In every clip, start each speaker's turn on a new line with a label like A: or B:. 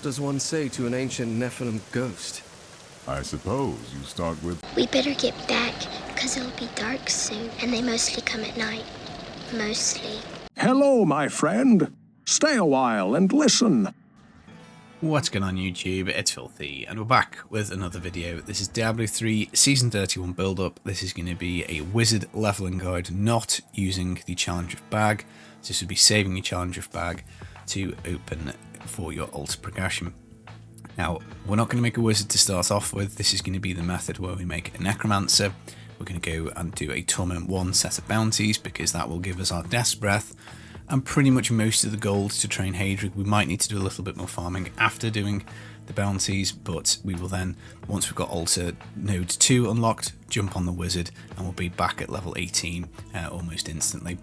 A: What does one say to an ancient Nephilim ghost?
B: I suppose you start with...
C: We better get back, because it'll be dark soon, and they mostly come at night. Mostly.
D: Hello, my friend. Stay a while and listen.
E: What's going on YouTube? It's Filthy, and we're back with another video. This is Diablo 3 Season 31 build-up. This is going to be a wizard leveling guide, not using the Challenge of Bag. So this would be saving your Challenge of Bag to open for your altar progression. Now, we're not going to make a wizard to start off with. This is going to be the method where we make a necromancer. We're going to go and do a Torment 1 set of bounties, because that will give us our Death's Breath and pretty much most of the gold to train Haedrig. We might need to do a little bit more farming after doing the bounties, but we will then, once we've got altar node 2 unlocked, jump on the wizard and we'll be back at level 18 almost instantly.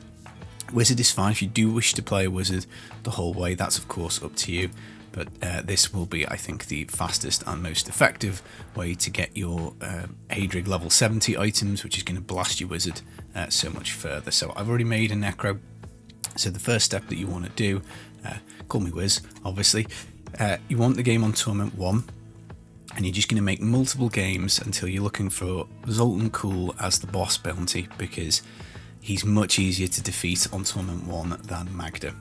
E: Wizard is fine if you do wish to play a wizard the whole way. That's of course up to you, but this will be, I think, the fastest and most effective way to get your Haedrig level 70 items, which is going to blast your wizard so much further. So I've already made a Necro. So the first step that you want to do, call me Wiz, obviously, you want the game on Torment 1, and you're just going to make multiple games until you're looking for Zoltun Kulle as the boss bounty, because he's much easier to defeat on Torment 1 than Magda.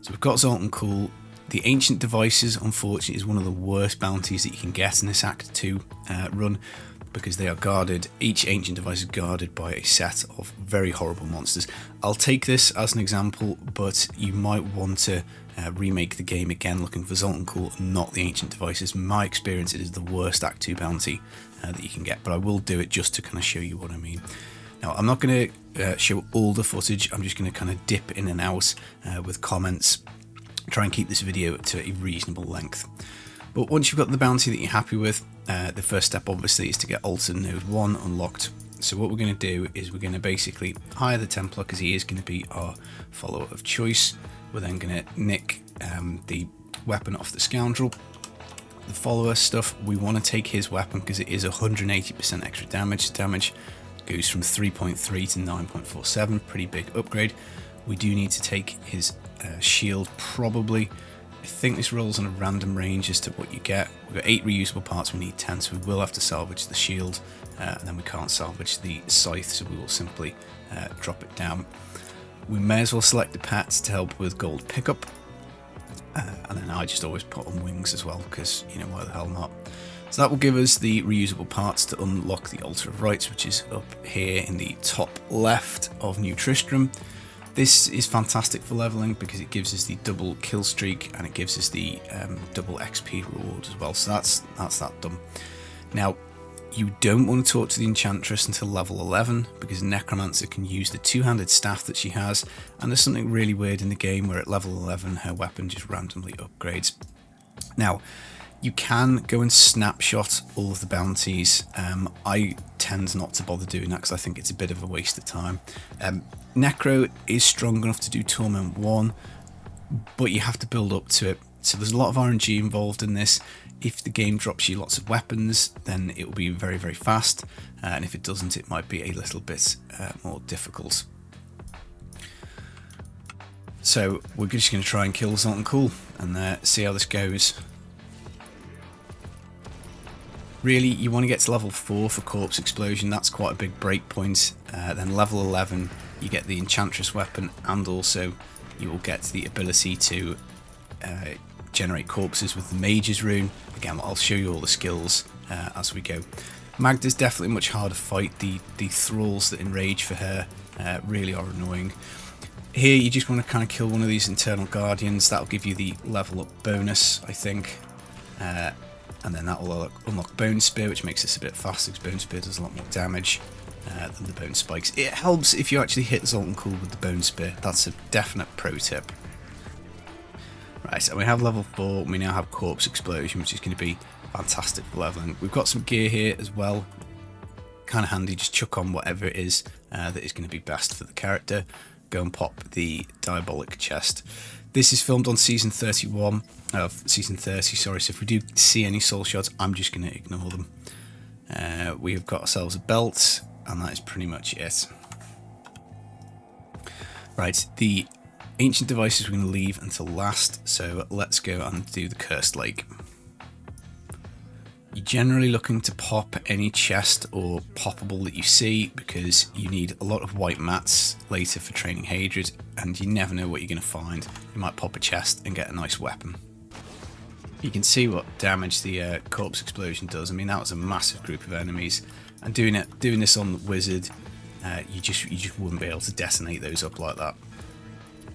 E: So we've got Zoltun Kulle. The Ancient Devices, unfortunately, is one of the worst bounties that you can get in this Act 2 run, because they are guarded. Each Ancient Device is guarded by a set of very horrible monsters. I'll take this as an example, but you might want to remake the game again looking for Zoltun Kulle, not the Ancient Devices. In my experience, it is the worst Act 2 bounty that you can get, but I will do it just to kind of show you what I mean. Now, I'm not going to show all the footage. I'm just going to kind of dip in and out with comments, try and keep this video to a reasonable length. But once you've got the bounty that you're happy with, the first step obviously is to get altar node 1 unlocked. So what we're going to do is we're going to basically hire the Templar, because he is going to be our follower of choice. We're then going to nick the weapon off the scoundrel. The follower stuff, we want to take his weapon because it is 180% extra damage. Damage goes from 3.3 to 9.47, pretty big upgrade. We do need to take his shield probably. I think this rolls on a random range as to what you get. We've got 8 reusable parts, we need 10, so we will have to salvage the shield, and then we can't salvage the scythe, so we will simply drop it down. We may as well select the pets to help with gold pickup, and then I just always put on wings as well, because, you know, why the hell not. So that will give us the reusable parts to unlock the Altar of Rites, which is up here in the top left of New Tristram. This is fantastic for leveling because it gives us the double kill streak and it gives us the double XP reward as well. So that's that done. Now, you don't want to talk to the Enchantress until level 11, because Necromancer can use the two-handed staff that she has, and there's something really weird in the game where at level 11 her weapon just randomly upgrades. Now, you can go and snapshot all of the bounties. I tend not to bother doing that because I think it's a bit of a waste of time. Necro is strong enough to do Torment 1, but you have to build up to it. So there's a lot of RNG involved in this. If the game drops you lots of weapons, then it will be very, very fast. And if it doesn't, it might be a little bit more difficult. So we're just going to try and kill Zoltun Kulle and see how this goes. Really, you want to get to level 4 for Corpse Explosion. That's quite a big break point. Then level 11, you get the Enchantress weapon, and also you will get the ability to generate corpses with the Mage's Rune. Again, I'll show you all the skills as we go. Magda's definitely a much harder fight. The thralls that enrage for her really are annoying. Here, you just want to kind of kill one of these internal guardians. That'll give you the level up bonus, I think. And then that will unlock Bone Spear, which makes this a bit faster because Bone Spear does a lot more damage than the Bone Spikes. It helps if you actually hit Zoltun Kulle with the Bone Spear. That's a definite pro tip. Right, so we have level 4, we now have Corpse Explosion, which is going to be fantastic for leveling. We've got some gear here as well. Kind of handy, just chuck on whatever it is that is going to be best for the character. Go and pop the Diabolic chest. This is filmed on season 31, season 30, sorry, so if we do see any soul shots, I'm just going to ignore them. We have got ourselves a belt, and that is pretty much it. Right, the Ancient devices we're going to leave until last, so let's go and do the Cursed Lake. You're generally looking to pop any chest or poppable that you see, because you need a lot of white mats later for training Haedrig, and you never know what you're going to find. You might pop a chest and get a nice weapon. You can see what damage the corpse explosion does. I mean, that was a massive group of enemies, and doing this on the wizard, you just wouldn't be able to detonate those up like that.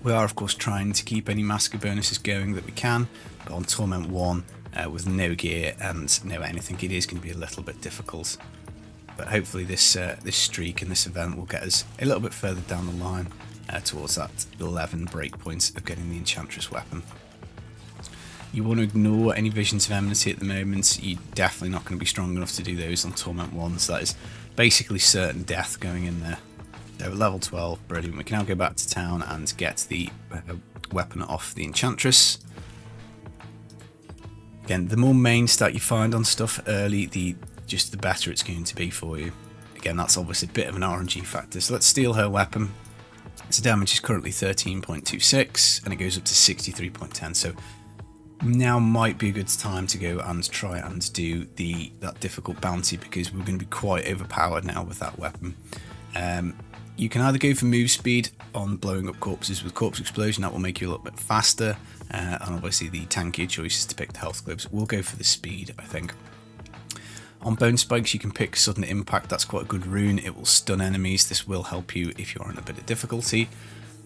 E: We are of course trying to keep any Massacre bonuses going that we can, but on Torment 1 with no gear and no anything, it is going to be a little bit difficult. But hopefully this streak and this event will get us a little bit further down the line towards that 11 breakpoints of getting the Enchantress weapon. You want to ignore any visions of Enmity at the moment. You're definitely not going to be strong enough to do those on Torment 1, so that is basically certain death going in there. So level 12, brilliant. We can now go back to town and get the weapon off the Enchantress. Again, the more main stat you find on stuff early, the better it's going to be for you. Again, that's obviously a bit of an RNG factor. So let's steal her weapon. So damage is currently 13.26 and it goes up to 63.10. So now might be a good time to go and try and do that difficult bounty, because we're going to be quite overpowered now with that weapon. You can either go for move speed on blowing up corpses with corpse explosion, that will make you a little bit faster, and obviously the tankier choices to pick the health globes. We'll go for the speed, I think. On bone spikes you can pick sudden impact, that's quite a good rune, it will stun enemies, this will help you if you're in a bit of difficulty.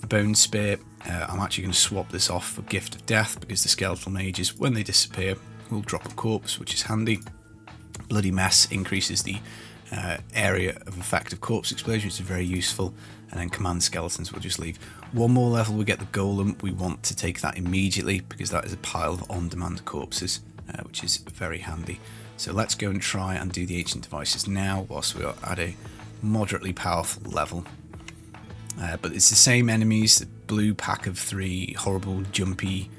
E: The bone spear, I'm actually going to swap this off for gift of death, because the skeletal mages, when they disappear, will drop a corpse, which is handy. Bloody mess increases the area of effective corpse explosion, which is very useful, and then command skeletons will just leave. One more level we get the golem, we want to take that immediately because that is a pile of on-demand corpses, which is very handy. So let's go and try and do the ancient devices now whilst we are at a moderately powerful level. But it's the same enemies, the blue pack of 3 horrible jumpy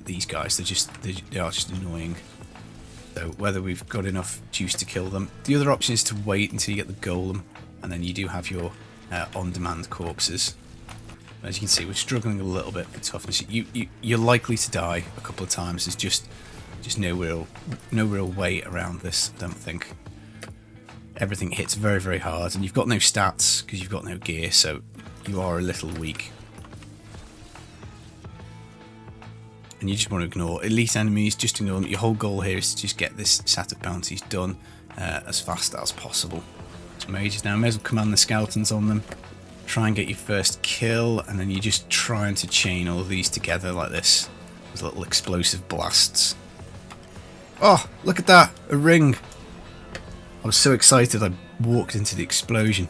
E: these guys, they are just annoying. So whether we've got enough juice to kill them. The other option is to wait until you get the golem, and then you do have your on-demand corpses. As you can see, we're struggling a little bit for toughness. You're likely to die a couple of times. There's just no real way around this, I don't think. Everything hits very, very hard, and you've got no stats because you've got no gear, so you are a little weak. And you just want to ignore elite enemies, just ignore them. Your whole goal here is to just get this set of bounties done as fast as possible. So mages now, may as well command the skeletons on them. Try and get your first kill, and then you're just trying to chain all of these together like this. With little explosive blasts. Oh, look at that! A ring! I was so excited I walked into the explosion.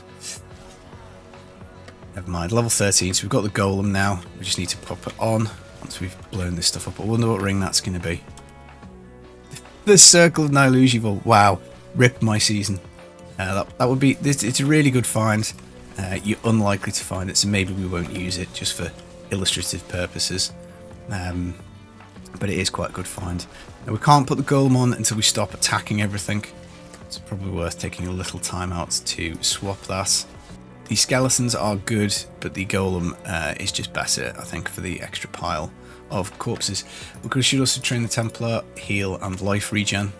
E: Never mind, level 13, so we've got the golem now. We just need to pop it on. Once we've blown this stuff up, I wonder what ring that's going to be. The Circle of Nilusival. Wow, rip my season. That would be. It's a really good find. You're unlikely to find it, so maybe we won't use it just for illustrative purposes. But it is quite a good find. Now, we can't put the golem on until we stop attacking everything. It's probably worth taking a little time out to swap that. The skeletons are good, but the golem is just better, I think, for the extra pile of corpses. We should also train the Templar, heal and life regen.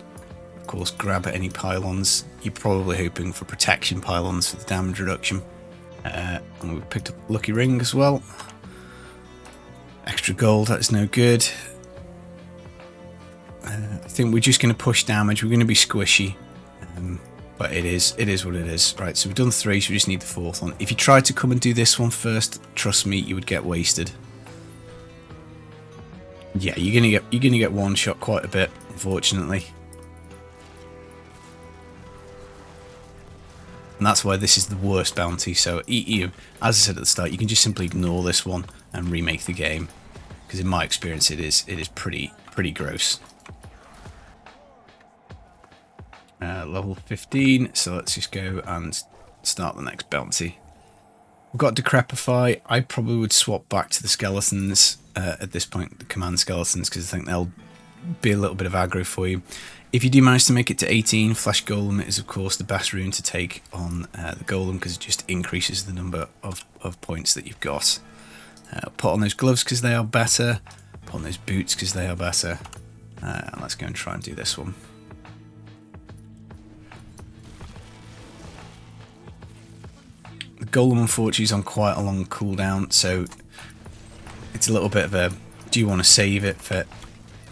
E: Of course, grab any pylons. You're probably hoping for protection pylons for the damage reduction. And we picked up a lucky ring as well. Extra gold, that is no good. I think we're just going to push damage. We're going to be squishy. But it is what it is. Right, so we've done 3, so we just need the 4th one. If you tried to come and do this one first, trust me, you would get wasted. Yeah, you're gonna get one shot quite a bit, unfortunately. And that's why this is the worst bounty. So, as I said at the start, you can just simply ignore this one and remake the game, because in my experience, it is pretty gross. Level 15, so let's just go and start the next bounty. We've got Decrepify. I probably would swap back to the skeletons at this point, the command skeletons, because I think they'll be a little bit of aggro for you. If you do manage to make it to 18, Flesh Golem is of course the best rune to take on the Golem, because it just increases the number of points that you've got. Put on those gloves because they are better. Put on those boots because they are better. And let's go and try and do this one. The golem unfortunately is on quite a long cooldown, so it's a little bit of a, do you want to save it for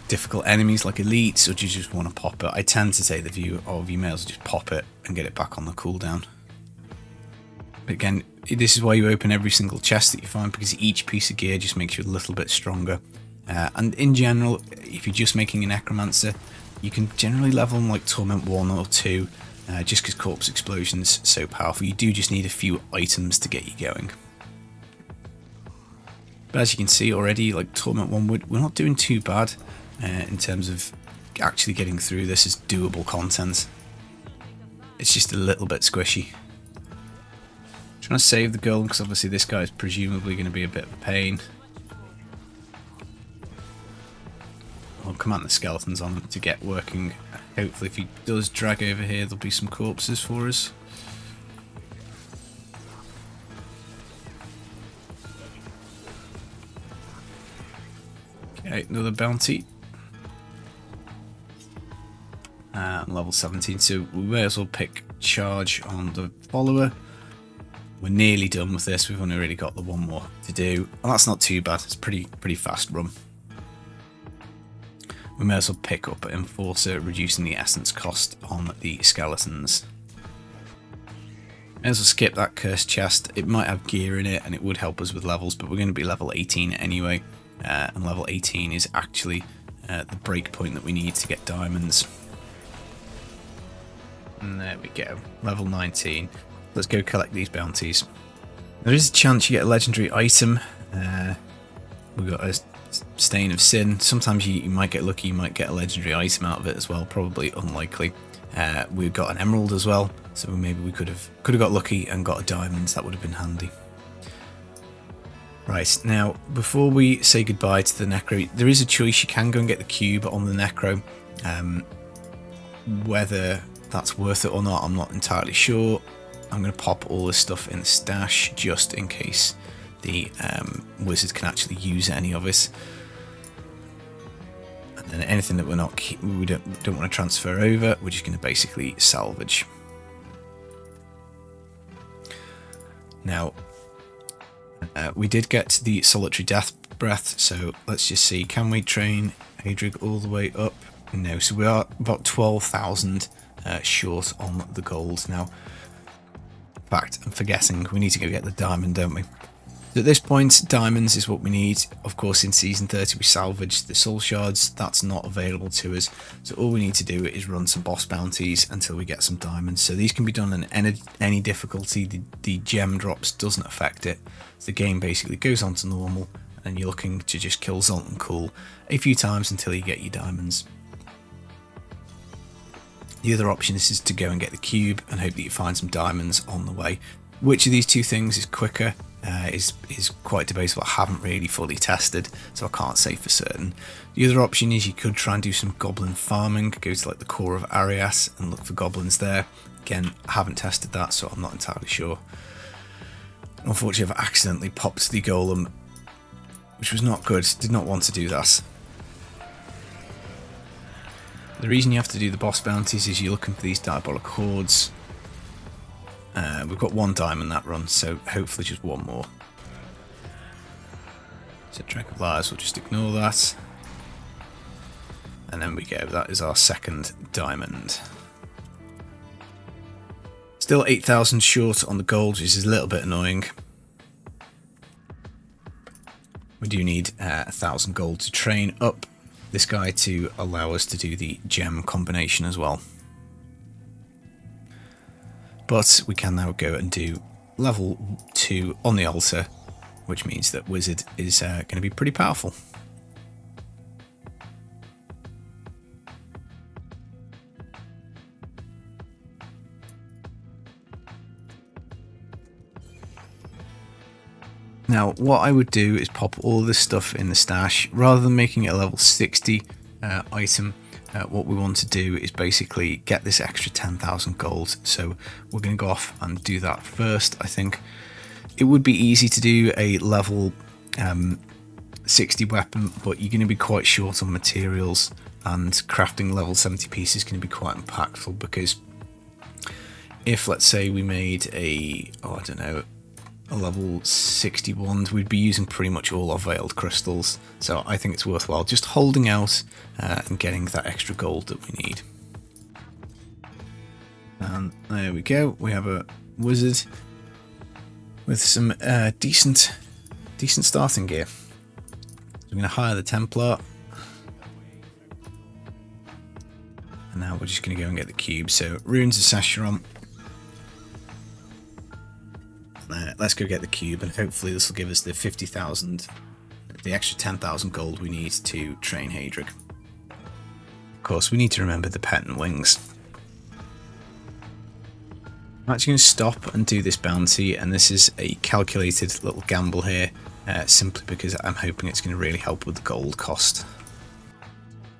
E: difficult enemies like elites, or do you just want to pop it? I tend to take the view of you may as well just pop it and get it back on the cooldown. But again, this is why you open every single chest that you find, because each piece of gear just makes you a little bit stronger. And in general, if you're just making a necromancer, you can generally level them like Torment 1 or 2, just because corpse explosion's so powerful. You do just need a few items to get you going. But as you can see already, like Torment 1, we're not doing too bad in terms of actually getting through this as doable content. It's just a little bit squishy. Trying to save the golem because obviously this guy is presumably going to be a bit of a pain. I'll command the skeletons on him to get working. Hopefully if he does drag over here, there'll be some corpses for us. Okay, another bounty. Level 17, so we may as well pick charge on the follower. We're nearly done with this. We've only really got the one more to do. Well, that's not too bad. It's pretty fast run. We may as well pick up Enforcer, reducing the essence cost on the skeletons. May as well skip that cursed chest. It might have gear in it and it would help us with levels, but we're going to be level 18 anyway. And level 18 is actually the break point that we need to get diamonds. And there we go. Level 19. Let's go collect these bounties. There is a chance you get a legendary item. We've got a Stain of Sin. Sometimes you might get lucky, you might get a legendary item out of it as well. Probably unlikely. We've got an emerald as well, so maybe we could have got lucky and got a diamond. That would have been handy. Right, now before we say goodbye to the Necro, there is a choice. You can go and get the cube on the Necro. Whether that's worth it or not, I'm not entirely sure. I'm going to pop all this stuff in the stash just in case the wizard can actually use any of it. And then anything that we don't want to transfer over, we're just going to basically salvage. Now, we did get the solitary death breath, so let's just see, can we train Haedrig all the way up? No, so we are about 12,000 short on the gold now. In fact, I'm forgetting, we need to go get the diamond, don't we? So at this point, diamonds is what we need. Of course, in Season 30 we salvaged the soul shards. That's not available to us. So all we need to do is run some boss bounties until we get some diamonds. So these can be done in any difficulty. The gem drops doesn't affect it. So the game basically goes on to normal, and you're looking to just kill Zoltun Kulle a few times until you get your diamonds. The other option is to go and get the cube and hope that you find some diamonds on the way. Which of these two things is quicker is quite debatable. I haven't really fully tested, so I can't say for certain. The other option is you could try and do some goblin farming, go to like the core of Arias and look for goblins there. Again, I haven't tested that, so I'm not entirely sure. Unfortunately, I've accidentally popped the golem, which was not good. Did not want to do that. The reason you have to do the boss bounties is you're looking for these diabolic hordes. We've got one diamond that run, so hopefully just one more. So Drake of Liars, we'll just ignore that. And then we go, that is our second diamond. Still 8,000 short on the gold, which is a little bit annoying. We do need 1,000 gold to train up this guy to allow us to do the gem combination as well. But we can now go and do level 2 on the altar, which means that wizard is going to be pretty powerful. Now, what I would do is pop all this stuff in the stash. Rather than making it a level 60 item, what we want to do is basically get this extra 10,000 gold. So we're going to go off and do that first, I think. It would be easy to do a level 60 weapon, but you're going to be quite short on materials, and crafting level 70 pieces is going to be quite impactful, because if, let's say, we made a level 61, we'd be using pretty much all our veiled crystals. So I think it's worthwhile just holding out and getting that extra gold that we need. And there we go, we have a wizard with some decent starting gear. So I'm going to hire the Templar, and now we're just going to go and get the cube. So Runes of Sasharon. Let's go get the cube, and hopefully this will give us the 50,000, the extra 10,000 gold we need to train Haedrig. Of course, we need to remember the pattern wings. I'm actually going to stop and do this bounty, and this is a calculated little gamble here, simply because I'm hoping it's going to really help with the gold cost.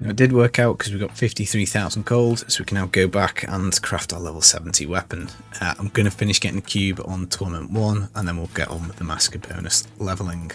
E: Now, it did work out because we got 53,000 gold, so we can now go back and craft our level 70 weapon. I'm going to finish getting the cube on Torment 1, and then we'll get on with the Massacre bonus leveling.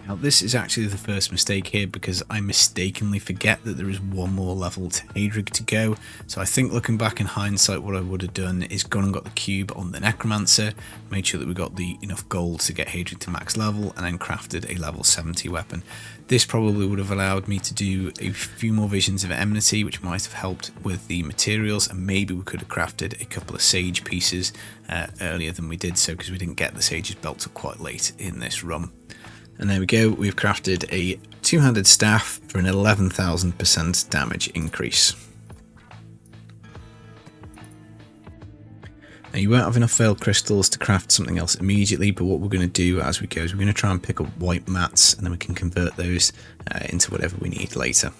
E: Now, this is actually the first mistake here, because I mistakenly forget that there is one more level to Haedrig to go. So I think, looking back in hindsight, what I would have done is gone and got the cube on the Necromancer, made sure that we got enough gold to get Haedrig to max level, and then crafted a level 70 weapon. This probably would have allowed me to do a few more visions of Enmity, which might have helped with the materials, and maybe we could have crafted a couple of Sage pieces earlier than we did so, because we didn't get the Sage's belt till quite late in this run. And there we go, we've crafted a two-handed staff for an 11,000% damage increase. Now, you won't have enough veiled crystals to craft something else immediately, but what we're going to do as we go is we're going to try and pick up white mats, and then we can convert those into whatever we need later.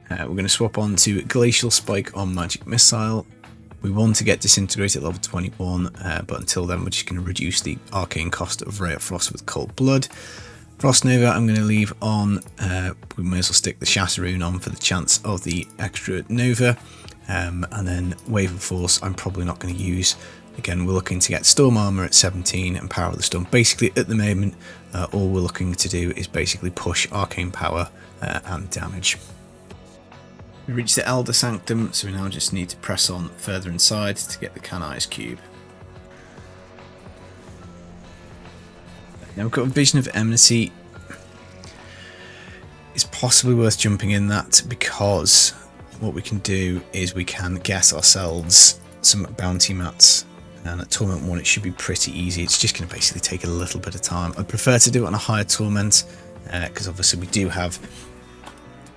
E: We're going to swap on to Glacial Spike on Magic Missile. We want to get Disintegrate at level 21, but until then we're just going to reduce the arcane cost of Ray of Frost with Cold Blood. Frost Nova I'm going to leave on. We may as well stick the Shatter Rune on for the chance of the extra Nova. And then Wave of Force I'm probably not going to use. Again, we're looking to get Storm Armor at 17 and Power of the Storm. Basically, at the moment, all we're looking to do is basically push Arcane Power and damage. We reached the Elder Sanctum, so we now just need to press on further inside to get the Canized Cube. Now we've got a Vision of Enmity. It's possibly worth jumping in that, because what we can do is we can get ourselves some bounty mats, and at Torment 1 it should be pretty easy. It's just going to basically take a little bit of time. I'd prefer to do it on a higher Torment, because obviously we do have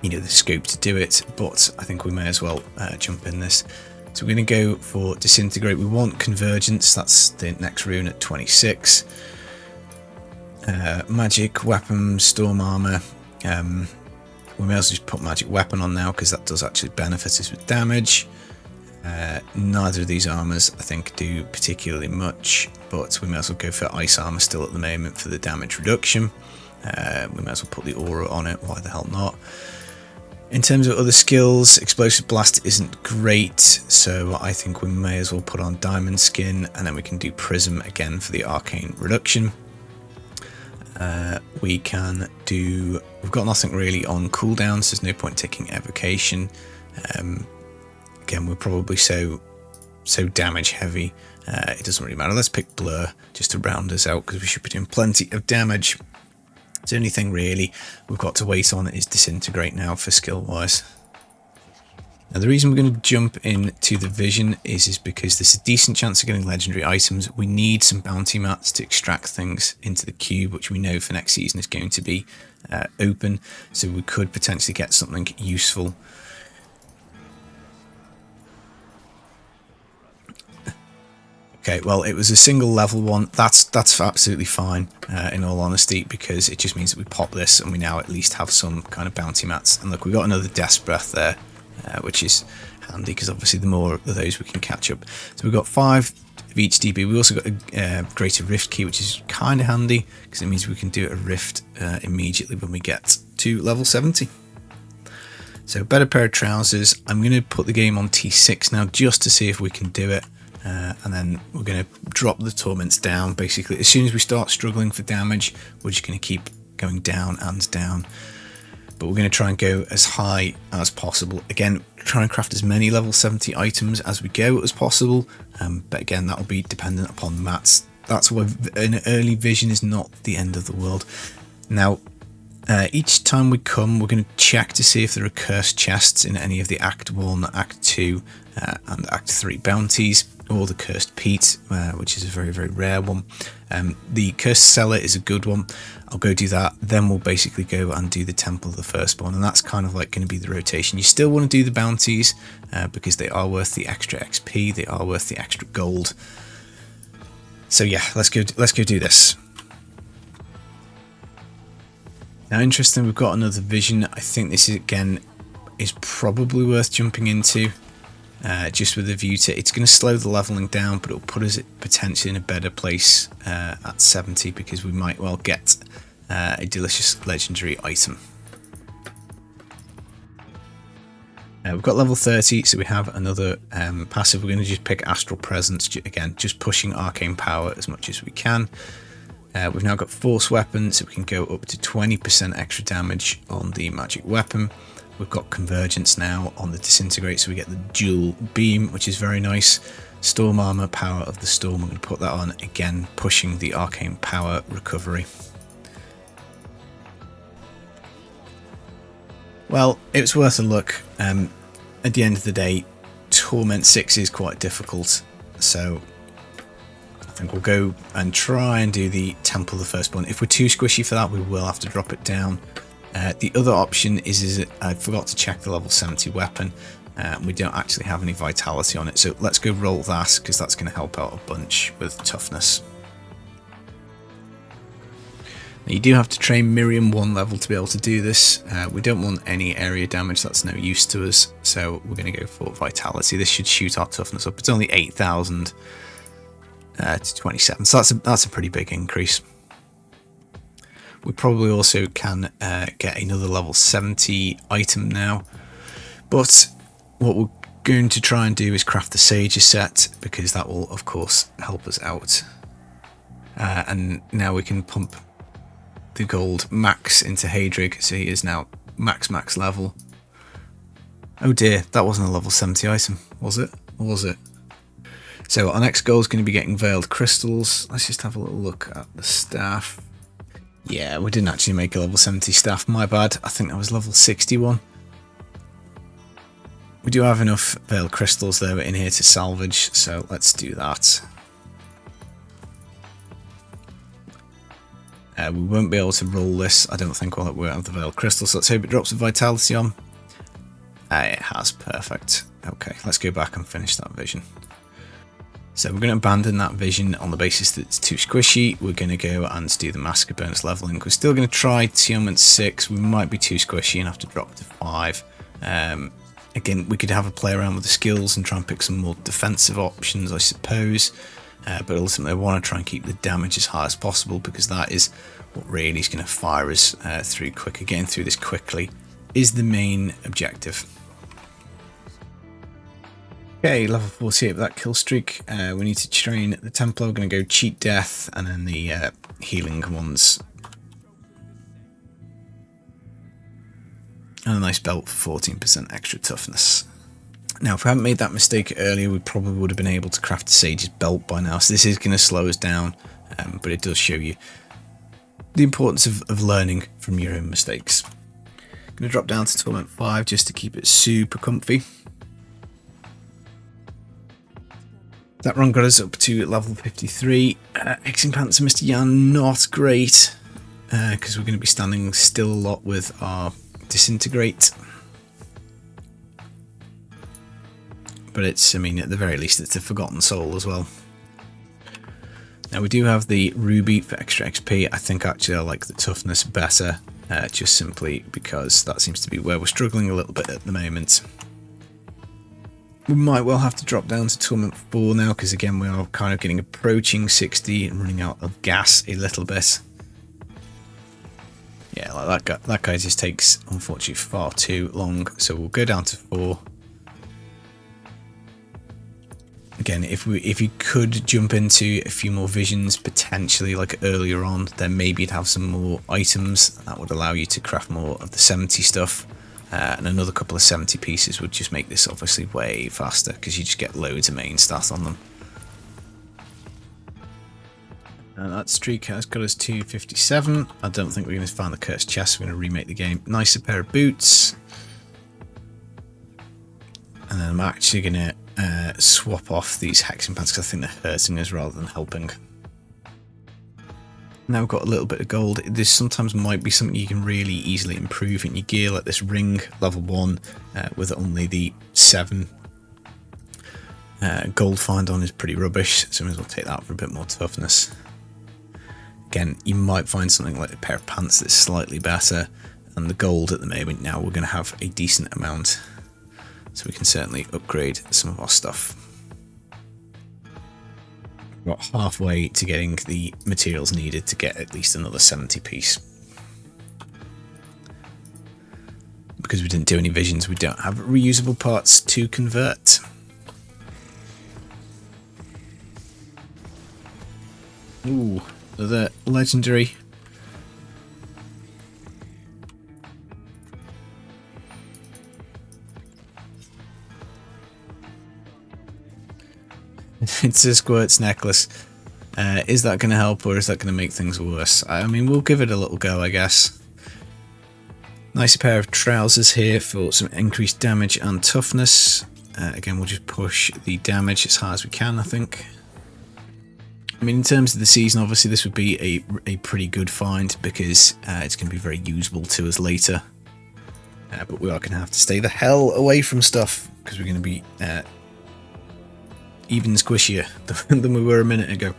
E: the scope to do it, but I think we may as well jump in this. So we're going to go for Disintegrate. We want Convergence, that's the next rune at 26. Magic Weapon, Storm Armor. We may as well just put Magic Weapon on now, because that does actually benefit us with damage. Neither of these armors I think do particularly much, but we may as well go for Ice Armor still at the moment for the damage reduction. We may as well put the Aura on it, why the hell not. In terms of other skills, Explosive Blast isn't great, so I think we may as well put on Diamond Skin, and then we can do Prism again for the arcane reduction. We've got nothing really on cooldowns, so there's no point taking Evocation. Again, we're probably so damage heavy, it doesn't really matter. Let's pick Blur just to round us out, because we should be doing plenty of damage. The only thing really we've got to wait on is Disintegrate now for skill wise. Now the reason we're going to jump into the Vision is because there's a decent chance of getting legendary items. We need some bounty mats to extract things into the cube, which we know for next season is going to be open, so we could potentially get something useful. Okay, well, it was a single level one. That's absolutely fine, in all honesty, because it just means that we pop this and we now at least have some kind of bounty mats. And look, we've got another Death's Breath there, which is handy, because obviously the more of those we can catch up. So we've got 5 of each DB. We also got a Greater Rift Key, which is kind of handy, because it means we can do a Rift immediately when we get to level 70. So better pair of trousers. I'm going to put the game on T6 now, just to see if we can do it. and then we're going to drop the torments down. Basically, as soon as we start struggling for damage, we're just going to keep going down and down. But we're going to try and go as high as possible. Again, try and craft as many level 70 items as we go as possible. But again, that will be dependent upon mats. That's why an early vision is not the end of the world. Now, each time we come, we're going to check to see if there are cursed chests in any of the Act 1, Act 2 and Act 3 bounties, or the Cursed Peat, which is a very, very rare one. The Cursed Cellar is a good one. I'll go do that. Then we'll basically go and do the Temple of the Firstborn, and that's kind of like going to be the rotation. You still want to do the bounties because they are worth the extra XP. They are worth the extra gold. So yeah, let's go do this. Now, interesting, we've got another vision. I think this is probably worth jumping into. Just with a view to, it's going to slow the leveling down, but it'll put us potentially in a better place at 70, because we might well get a delicious legendary item. We've got level 30, so we have another passive. We're going to just pick Astral Presence, again, just pushing arcane power as much as we can. We've now got Force Weapon, so we can go up to 20% extra damage on the magic weapon. We've got Convergence now on the Disintegrate, so we get the dual beam, which is very nice. Storm Armor, Power of the Storm, we're going to put that on, again pushing the arcane power recovery. Well, it was worth a look. At the end of the day, Torment 6 is quite difficult, so I think we'll go and try and do the Temple of the Firstborn. If we're too squishy for that, we will have to drop it down. The other option is I forgot to check the level 70 weapon. We don't actually have any vitality on it, so let's go roll that, because that's going to help out a bunch with toughness. Now, you do have to train Miriam 1 level to be able to do this. We don't want any area damage, that's no use to us, so we're going to go for vitality. This should shoot our toughness up. It's only 8,000 to 27, so that's a pretty big increase. We probably also can get another level 70 item now, but what we're going to try and do is craft the Sage's set, because that will of course help us out. And now we can pump the gold max into Haedrig, so he is now max level. Oh dear, that wasn't a level 70 item, was it? Or was it? So our next goal is going to be getting Veiled Crystals. Let's just have a little look at the staff. Yeah, we didn't actually make a level 70 staff, my bad. I think that was level 61. We do have enough Veiled Crystals though in here to salvage, so let's do that. We won't be able to roll this, I don't think, while we have the Veiled Crystals. So let's hope it drops the vitality on. It has, perfect. Okay, let's go back and finish that vision. So we're going to abandon that vision on the basis that it's too squishy. We're going to go and do the Massacre bonus leveling. We're still going to try Torment 6. We might be too squishy and have to drop to 5. Again, we could have a play around with the skills and try and pick some more defensive options, I suppose. But ultimately, I want to try and keep the damage as high as possible, because that is what really is going to fire us through quicker. Getting through this quickly is the main objective. Okay, level 48 with that kill streak. We need to train the Templar. We're going to go Cheat Death and then the healing ones. And a nice belt for 14% extra toughness. Now, if we hadn't made that mistake earlier, we probably would have been able to craft a Sage's belt by now. So this is going to slow us down, but it does show you the importance of learning from your own mistakes. I'm going to drop down to Torment 5 just to keep it super comfy. That run got us up to level 53. Hexing Pants and Mr. Yan, not great, because we're going to be standing still a lot with our Disintegrate. But it's, I mean, at the very least, it's a Forgotten Soul as well. Now, we do have the Ruby for extra XP. I think actually I like the Toughness better, just simply because that seems to be where we're struggling a little bit at the moment. We might well have to drop down to Torment 4 now, because again we are kind of getting approaching 60 and running out of gas a little bit. Yeah, like that guy just takes, unfortunately, far too long, so we'll go down to 4. Again, if you could jump into a few more visions, potentially like earlier on, then maybe you'd have some more items that would allow you to craft more of the 70 stuff, and another couple of 70 pieces would just make this obviously way faster because you just get loads of main stats on them. And that streak has got us to 57. I don't think we're going to find the cursed chest. We're going to remake the game. Nicer pair of boots. And then I'm actually going to swap off these hexing pads because I think they're hurting us rather than helping. Now we've got a little bit of gold. This sometimes might be something you can really easily improve in your gear, like this ring, level 1, with only the 7 gold find on is pretty rubbish, so we might as well take that for a bit more toughness. Again, you might find something like a pair of pants that's slightly better, and the gold at the moment now we're going to have a decent amount. So we can certainly upgrade some of our stuff. We're about halfway to getting the materials needed to get at least another 70 piece. Because we didn't do any visions, we don't have reusable parts to convert. Ooh, another legendary. It's a Squirt's necklace. Is that going to help or is that going to make things worse? I mean, we'll give it a little go, I guess. Nice pair of trousers here for some increased damage and toughness. Again, we'll just push the damage as high as we can, I think. I mean, in terms of the season, obviously this would be a pretty good find because it's going to be very usable to us later. But we are going to have to stay the hell away from stuff because we're going to be even squishier than we were a minute ago.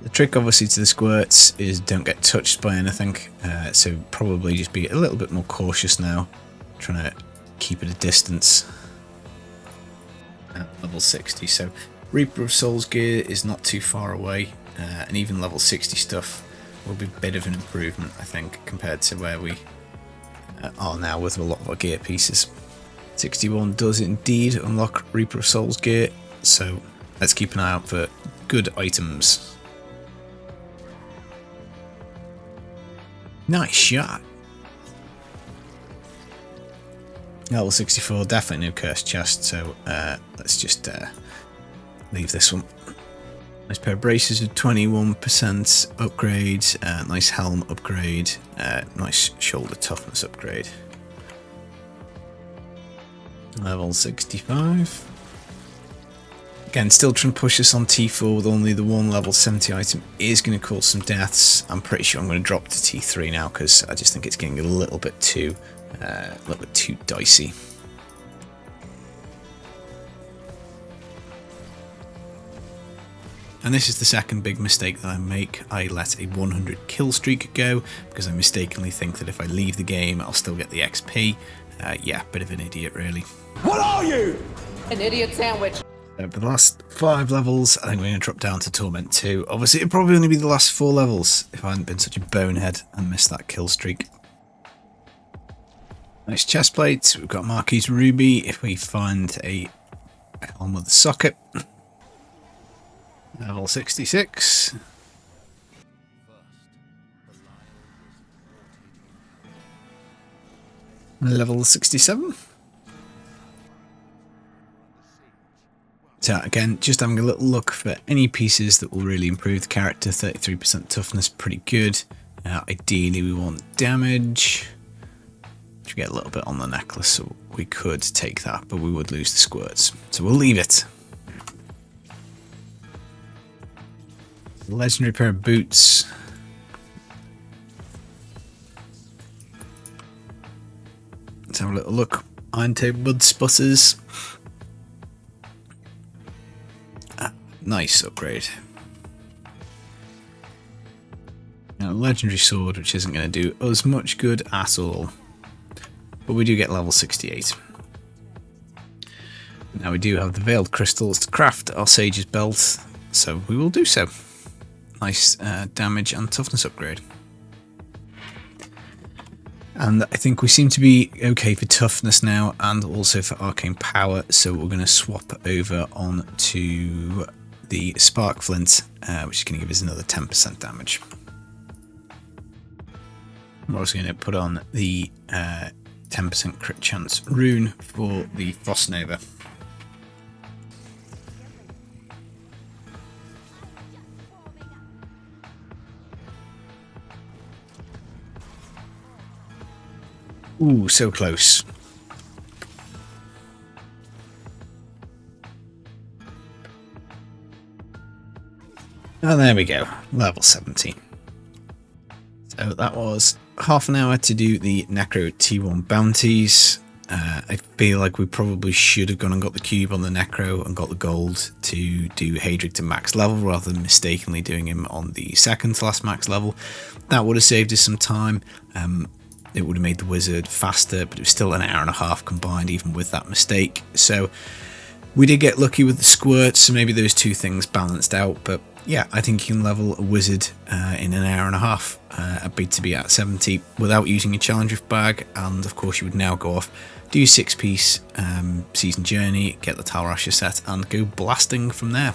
E: The trick obviously to the squirts is don't get touched by anything, so probably just be a little bit more cautious now, trying to keep at a distance at level 60. So Reaper of Souls gear is not too far away, and even level 60 stuff will be a bit of an improvement, I think, compared to where we are now with a lot of our gear pieces. 61 does indeed unlock Reaper of Souls gear, so let's keep an eye out for good items. Nice shot. Level 64, definitely no cursed chest, so let's just leave this one. Nice pair of braces with 21% upgrade, nice helm upgrade, nice shoulder toughness upgrade. Level 65. Again, still trying to push us on T4 with only the one level 70 item is going to cause some deaths. I'm pretty sure I'm going to drop to T3 now because I just think it's getting a little bit too dicey. And this is the second big mistake that I make. I let a 100 kill streak go because I mistakenly think that if I leave the game I'll still get the XP. Yeah, bit of an idiot really.
F: What are you? An idiot sandwich.
E: For the last 5 levels, I think we're going to drop down to Torment 2. Obviously, it'd probably only be the last 4 levels if I hadn't been such a bonehead and missed that kill streak. Nice chest plate. We've got Marquise Ruby if we find a helm with a socket. Level 66. Level 67. So again, just having a little look for any pieces that will really improve the character. 33% toughness, pretty good. Ideally we want damage. We get a little bit on the necklace, so we could take that, but we would lose the squirts. So we'll leave it. Legendary pair of boots. Let's have a little look. Iron Table Mud Sputters. Nice upgrade. Now, legendary sword, which isn't going to do us much good at all. But we do get level 68. Now we do have the veiled crystals to craft our Sage's belt, so we will do so. Nice damage and toughness upgrade. And I think we seem to be okay for toughness now and also for arcane power, so we're going to swap over on to the spark flint, which is going to give us another 10% damage. We're also going to put on the 10% crit chance rune for the Frost Nova. Ooh, so close. And there we go, level 17. So that was half an hour to do the Necro T1 bounties. I feel like we probably should have gone and got the cube on the Necro and got the gold to do Haedrig to max level rather than mistakenly doing him on the second to last max level. That would have saved us some time. It would have made the wizard faster, but it was still an hour and a half combined even with that mistake. So we did get lucky with the squirts, so maybe those two things balanced out. But yeah, I think you can level a wizard in an hour and a half, a big to be at 70 without using a challenge rift bag. And of course you would now go off, do your 6-piece season journey, get the Tal Rasha set and go blasting from there.